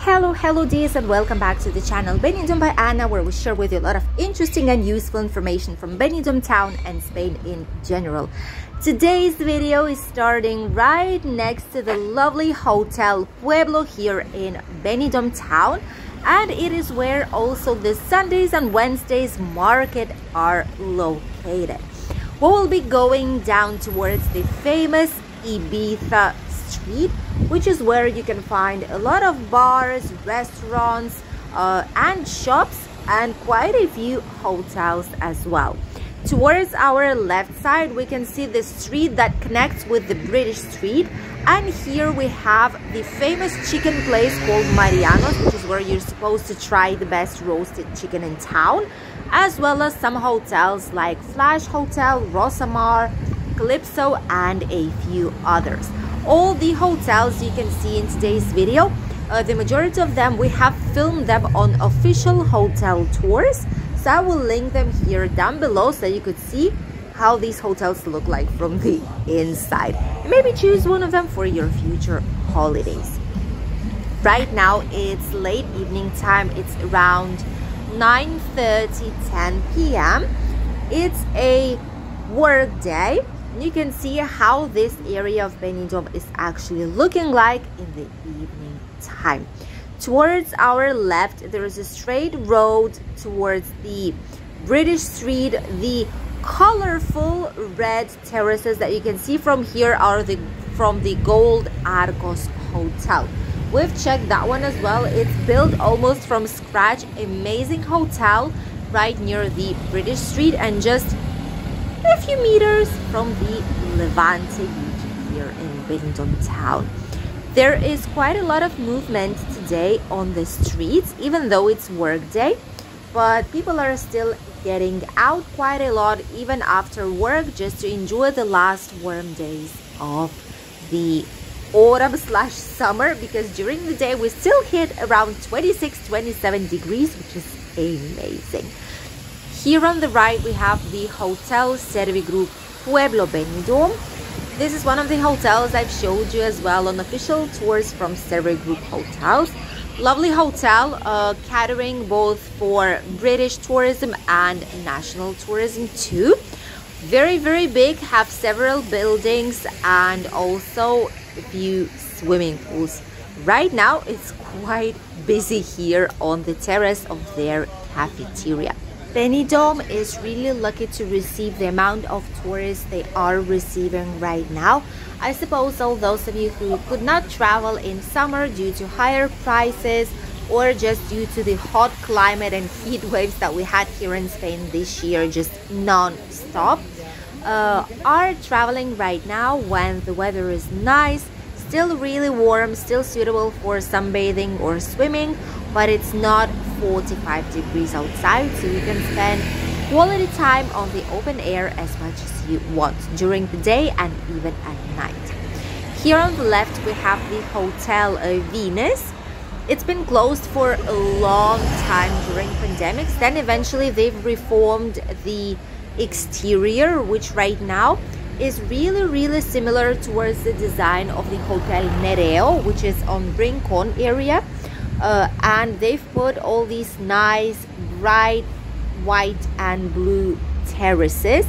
Hello dears, and welcome back to the channel Benidorm by Ana, where we share with you a lot of interesting and useful information from Benidorm town and Spain in general. Today's video is starting right next to the lovely Hotel Pueblo here in Benidorm town, and it is where also the Sundays and Wednesdays market are located. We will be going down towards the famous Ibiza street, which is where you can find a lot of bars, restaurants, and shops, and quite a few hotels as well. Towards our left side, we can see the street that connects with the British street, and here we have the famous chicken place called Mariano's, which is where you're supposed to try the best roasted chicken in town, as well as some hotels like Flash Hotel, Rosamar, Calypso, and a few others. All the hotels you can see in today's video, the majority of them we have filmed them on official hotel tours, so I will link them here down below so you could see how these hotels look like from the inside. Maybe choose one of them for your future holidays. Right now it's late evening time, it's around 9:30–10 p.m. It's a work day. You can see how this area of Benidorm is actually looking like in the evening time. Towards our left, there is a straight road towards the British street. The colorful red terraces that you can see from here are from the Gold Arcos Hotel. We've checked that one as well. It's built almost from scratch. Amazing hotel right near the British street and just a few meters from the Levante Beach here in Benidorm town. There is quite a lot of movement today on the streets, even though it's work day, but people are still getting out quite a lot even after work just to enjoy the last warm days of the autumn/summer, because during the day we still hit around 26–27 degrees, which is amazing. Here on the right, we have the Hotel Servigroup Pueblo Benidorm. This is one of the hotels I've showed you as well on official tours from Servigroup Hotels. Lovely hotel, catering both for British tourism and national tourism too. Very big, have several buildings and also a few swimming pools. Right now, it's quite busy here on the terrace of their cafeteria. Benidorm is really lucky to receive the amount of tourists they are receiving right now. I suppose all those of you who could not travel in summer due to higher prices or just due to the hot climate and heat waves that we had here in Spain this year, just non-stop, are traveling right now when the weather is nice, still really warm, still suitable for sunbathing or swimming, but it's not 45 degrees outside, so you can spend quality time on the open air as much as you want during the day and even at night. Here on the left we have the Hotel Venus. It's been closed for a long time during pandemics, then eventually they've reformed the exterior, which right now is really similar towards the design of the Hotel Nereo, which is on Rincon area. And they've put all these nice bright white and blue terraces.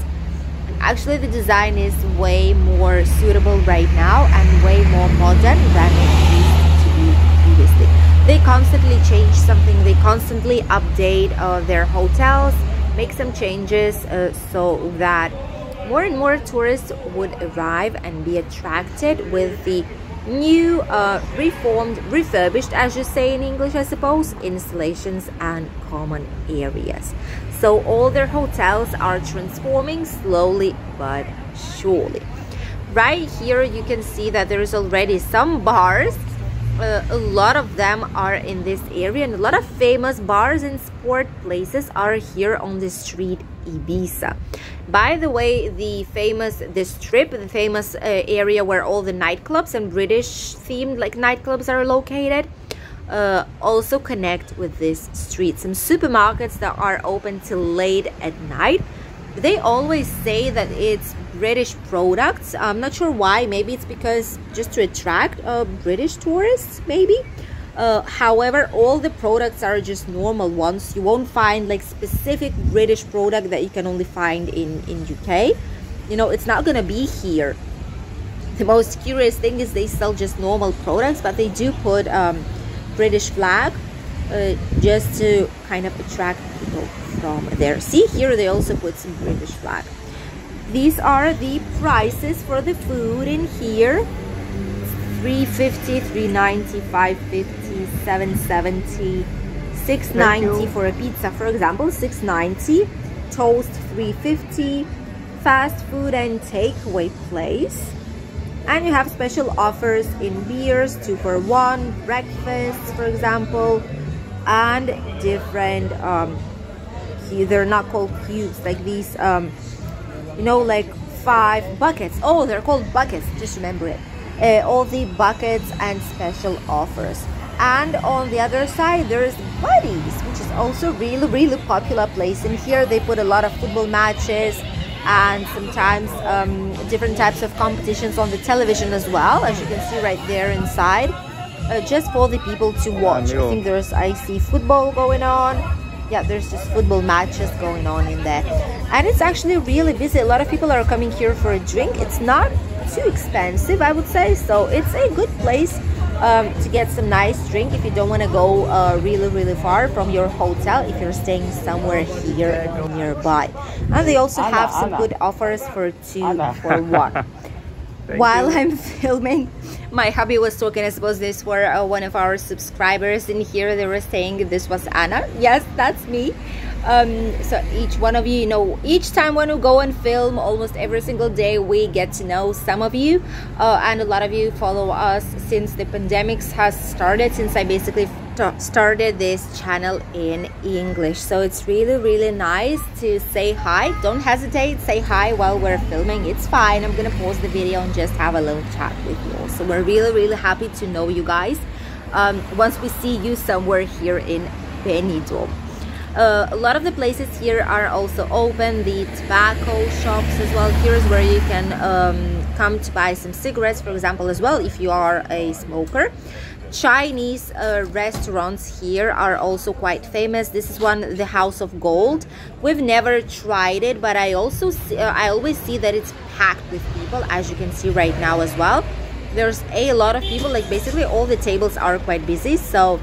Actually, the design is way more suitable right now and way more modern than it used to be previously. They constantly change something, they constantly update their hotels, make some changes so that more and more tourists would arrive and be attracted with the new reformed, refurbished, as you say in English, I suppose, installations and common areas. So all their hotels are transforming slowly but surely. Right here you can see that there is already some bars. A lot of them are in this area, and a lot of famous bars and sport places are here on the street Ibiza. By the way, the famous area where all the nightclubs and British themed like nightclubs are located also connect with this street. Some supermarkets that are open till late at night. They always say that it's British products. I'm not sure why. Maybe it's because just to attract British tourists, maybe. However, all the products are just normal ones. You won't find like specific British product that you can only find in UK. You know, it's not gonna be here. The most curious thing is they sell just normal products, but they do put British flag just to kind of attract people from there. See, here they also put some British flag. These are the prices for the food in here. $3.50, $3.90, $5.50, $7.70, $6.90 for a pizza, for example, $6.90. Toast, $3.50. Fast food and takeaway place. And you have special offers in beers, 2 for 1, breakfast, for example, and different, they're not called cubes, like these, you know, like 5 buckets. Oh, they're called buckets, just remember it. All the buckets and special offers. And on the other side, there's Buddies, which is also really popular place. In here, they put a lot of football matches and sometimes different types of competitions on the television as well, as you can see right there inside, just for the people to watch. I think I see football going on. Yeah, there's just football matches going on in there, and it's actually really busy. A lot of people are coming here for a drink. It's not too expensive, I would say, so it's a good place to get some nice drink if you don't want to go really far from your hotel, if you're staying somewhere here nearby. And they also have some good offers for 2 for 1. While I'm filming, my hubby was talking, I suppose this were one of our subscribers in here. They were saying this was Anna. Yes, that's me. So each one of you, you know, each time when we go and film, almost every single day, we get to know some of you, and a lot of you follow us since the pandemic has started, since I basically started this channel in English. So it's really nice to say hi. Don't hesitate, say hi while we're filming. It's fine. I'm gonna pause the video and just have a little chat with you. So we're really happy to know you guys once we see you somewhere here in Benidorm. A lot of the places here are also open, the tobacco shops as well. Here is where you can come to buy some cigarettes, for example, as well, if you are a smoker. Chinese restaurants here are also quite famous. This is one, the House of Gold. We've never tried it, but I also see, I always see that it's packed with people, as you can see right now as well. There's a lot of people, like basically all the tables are quite busy, so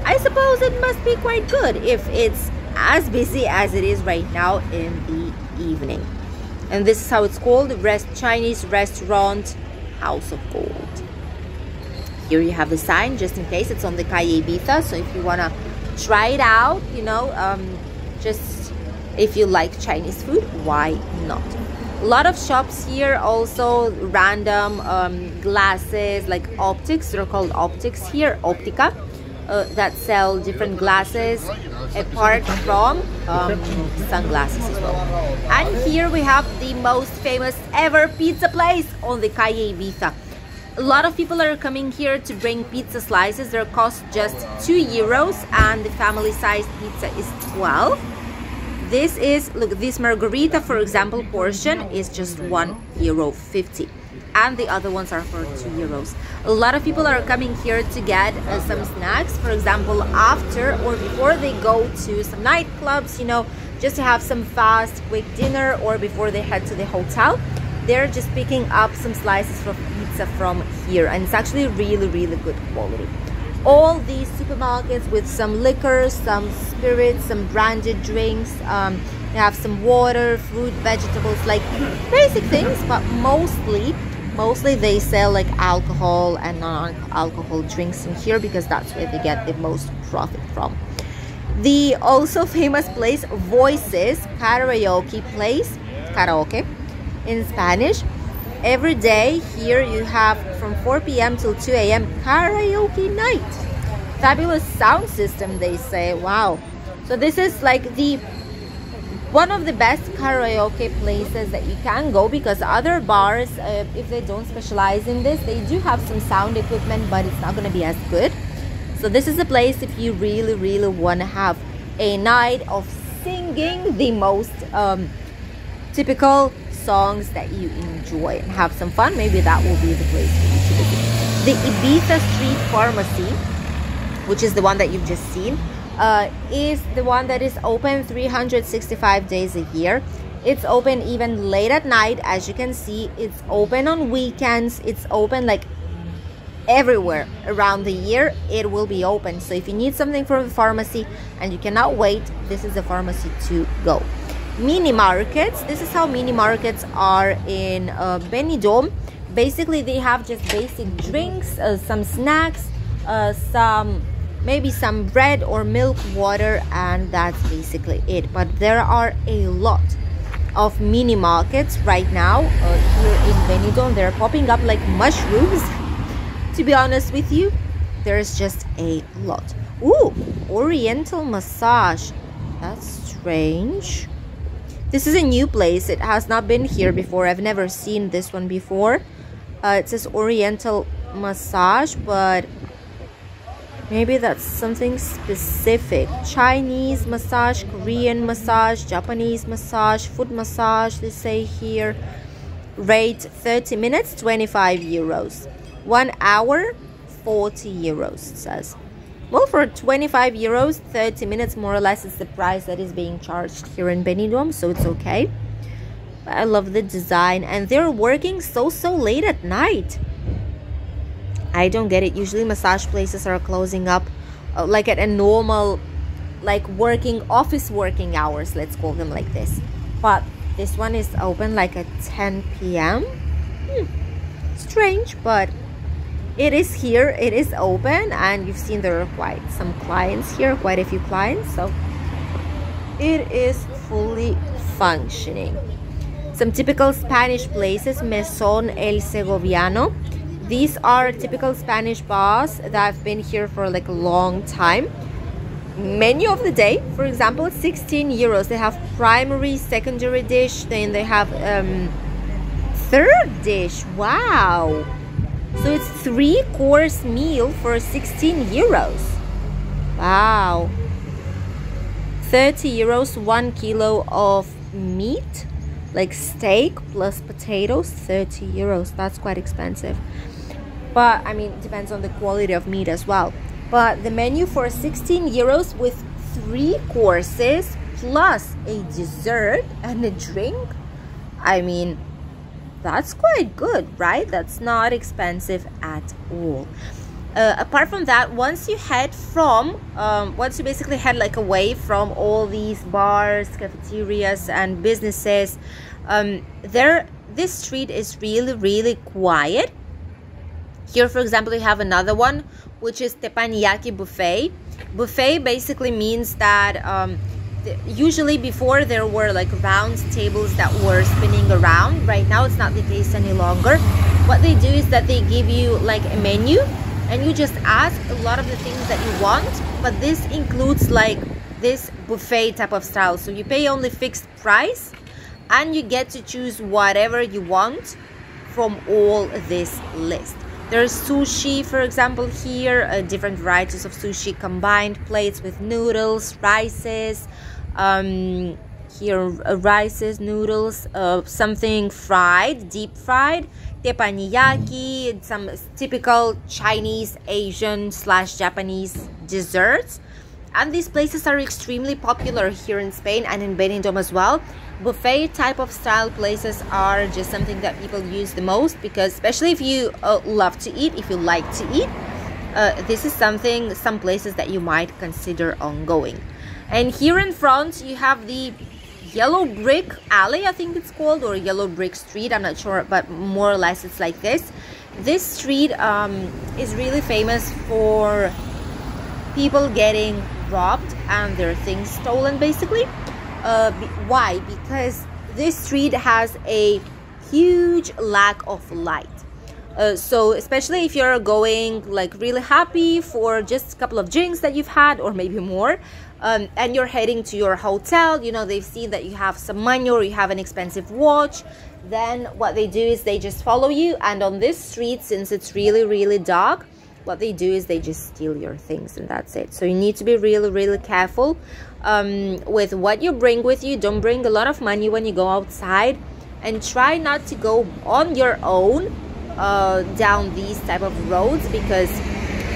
I suppose it must be quite good if it's as busy as it is right now in the evening. And this is how it's called, Chinese restaurant House of Gold. Here you have the sign, just in case. It's on the calle Ibiza, so if you want to try it out, you know, just if you like Chinese food, why not? A lot of shops here, also random glasses, like optics. They're called optics here, optica, that sell different glasses apart from sunglasses as well. And here we have the most famous ever pizza place on the calle Ibiza. A lot of people are coming here to bring pizza slices. Their cost just €2, and the family size pizza is 12. This is, look, this margarita, for example, portion is just €1.50, and the other ones are for €2. A lot of people are coming here to get some snacks, for example, after or before they go to some nightclubs, you know, just to have some fast, quick dinner, or before they head to the hotel. They're just picking up some slices of pizza from here, and it's actually really good quality. All these supermarkets with some liquor, some spirits, some branded drinks, they have some water, fruit, vegetables, like basic things, but mostly they sell like alcohol and non-alcohol drinks in here, because that's where they get the most profit from. The also famous place, Voices karaoke place, karaoke in Spanish. Every day here you have from 4 p.m. till 2 a.m. karaoke night. Fabulous sound system, they say. Wow. So this is like one of the best karaoke places that you can go, because other bars, if they don't specialize in this, they do have some sound equipment, but it's not going to be as good. So this is a place if you really want to have a night of singing the most typical songs that you enjoy and have some fun. Maybe that will be the place for you to visit. The Ibiza Street Pharmacy which is the one that you've just seen, is the one that is open 365 days a year. It's open even late at night. As you can see, it's open on weekends. It's open like everywhere around the year. It will be open. So if you need something from the pharmacy and you cannot wait, this is the pharmacy to go. Mini markets. This is how mini markets are in Benidorm. Basically, they have just basic drinks, some snacks, maybe some bread or milk, water, and that's basically it. But there are a lot of mini markets right now here in Benidorm. They're popping up like mushrooms. To be honest with you, there's just a lot. Ooh, Oriental massage. That's strange. This is a new place. It has not been here before. I've never seen this one before. It says Oriental massage, but maybe that's something specific. Chinese massage, Korean massage, Japanese massage, foot massage, they say here. Rate 30 minutes, 25 euros. 1 hour, 40 euros, it says. Well, for 25 euros, 30 minutes more or less is the price that is being charged here in Benidorm, so it's okay. But I love the design, and they're working so late at night. I don't get it. Usually massage places are closing up like at a normal, like office working hours, let's call them like this. But this one is open like at 10 p.m. Strange, but it is here. It is open, and you've seen there are quite some clients here, quite a few clients, so it is fully functioning. Some typical Spanish places, Mesón El Segoviano. These are typical Spanish bars that have been here for like a long time. Menu of the day, for example, 16 euros. They have primary, secondary dish, then they have third dish. Wow. So it's 3-course meal for 16 euros. Wow. 30 euros, 1 kilo of meat, like steak plus potatoes, 30 euros. That's quite expensive. But I mean, it depends on the quality of meat as well. But the menu for 16 euros with 3 courses plus a dessert and a drink, I mean, that's quite good, right? That's not expensive at all. Apart from that, once you basically head like away from all these bars, cafeterias and businesses, this street is really quiet. Here, for example, you have another one, which is teppanyaki buffet. Buffet basically means that usually before there were like round tables that were spinning around. Right now it's not the case any longer. What they do is that they give you like a menu, and you just ask a lot of the things that you want, but this includes like this buffet type of style. So you pay only fixed price and you get to choose whatever you want from all this list. There's sushi, for example, here, different varieties of sushi, combined plates with noodles, rices, rices, noodles, something fried, deep fried, teppanyaki, some typical Chinese, Asian / Japanese desserts. And these places are extremely popular here in Spain and in Benidorm as well. Buffet type of style places are just something that people use the most, because especially if you love to eat, if you like to eat, this is some places that you might consider ongoing. And here in front you have the Yellow Brick Alley, I think it's called, or Yellow Brick Street, I'm not sure, but more or less it's like this. This street is really famous for people getting robbed and their things stolen, basically. Why? Because this street has a huge lack of light. So especially if you're going like really happy for just a couple of drinks that you've had, or maybe more, and you're heading to your hotel, you know, they've seen that you have some money or you have an expensive watch, then what they do is they just follow you. And on this street, since it's really dark, what they do is they just steal your things, and that's it. So you need to be really careful with what you bring with you. Don't bring a lot of money when you go outside, and try not to go on your own down these type of roads, because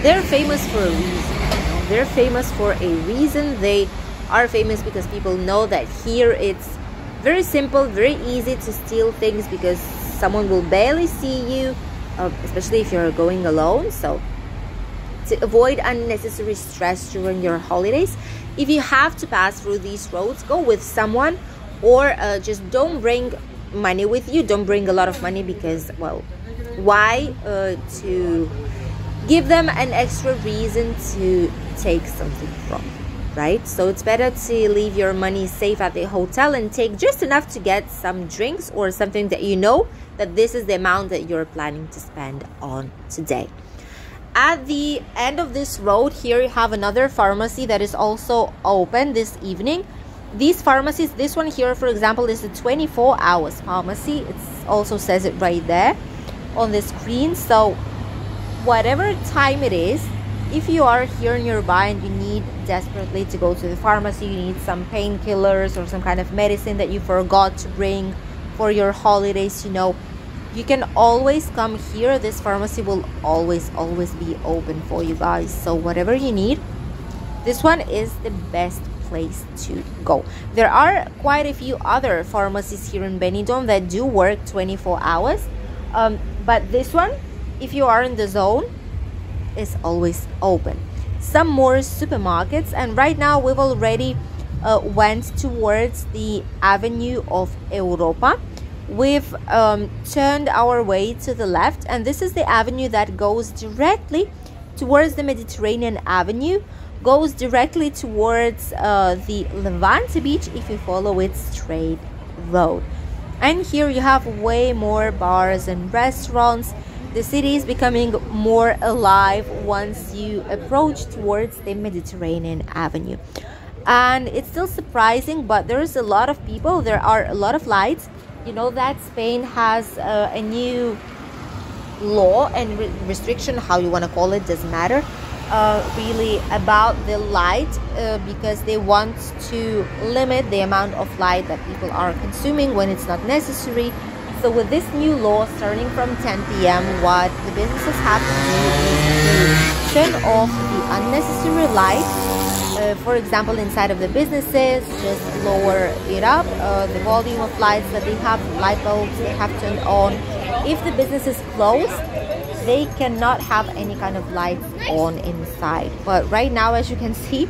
they're famous for a reason. they're famous for a reason. They are famous because people know that here it's very simple, very easy to steal things because someone will barely see you, especially if you're going alone. So to avoid unnecessary stress during your holidays, if you have to pass through these roads, go with someone, or just don't bring money with you. Don't bring a lot of money because, well, why? To give them an extra reason to take something from you, right? So it's better to leave your money safe at the hotel and take just enough to get some drinks or something that you know that this is the amount that you're planning to spend on today. At the end of this road here, you have another pharmacy that is also open this evening. These pharmacies, this one here, for example, is a 24 hours pharmacy. It also says it right there on the screen. So whatever time it is, if you are here nearby and you need desperately to go to the pharmacy, you need some painkillers or some kind of medicine that you forgot to bring for your holidays, you know, you can always come here. This pharmacy will always be open for you guys. So whatever you need, this one is the best place to go. There are quite a few other pharmacies here in Benidorm that do work 24 hours, but this one, if you are in the zone, is always open. Some more supermarkets, and right now we've already went towards the Avenue of Europa. We've turned our way to the left, and this is the avenue that goes directly towards the Mediterranean Avenue, goes directly towards the Levante Beach if you follow it straight road. And here you have way more bars and restaurants. The city is becoming more alive once you approach towards the Mediterranean Avenue. And it's still surprising, but there is a lot of people. There are a lot of lights. You know that Spain has a new law and restriction, how you want to call it, doesn't matter, really, about the light, because they want to limit the amount of light that people are consuming when it's not necessary. So with this new law starting from 10 p.m, what the businesses have to do is to turn off the unnecessary light. For example, inside of the businesses, just lower it up, the volume of lights that they have, light bulbs they have turned on. If the business is closed, they cannot have any kind of lights on inside. But right now, as you can see,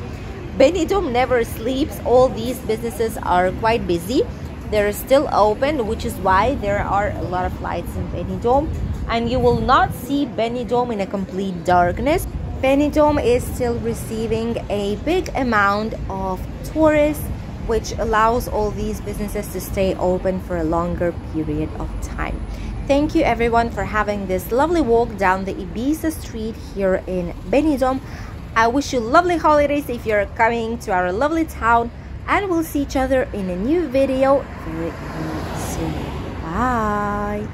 Benidorm never sleeps. All these businesses are quite busy. They're still open, which is why there are a lot of lights in Benidorm, and you will not see Benidorm in a complete darkness. Benidorm is still receiving a big amount of tourists, which allows all these businesses to stay open for a longer period of time. Thank you everyone for having this lovely walk down the Ibiza street here in Benidorm. I wish you lovely holidays if you're coming to our lovely town, and we'll see each other in a new video very soon. Bye!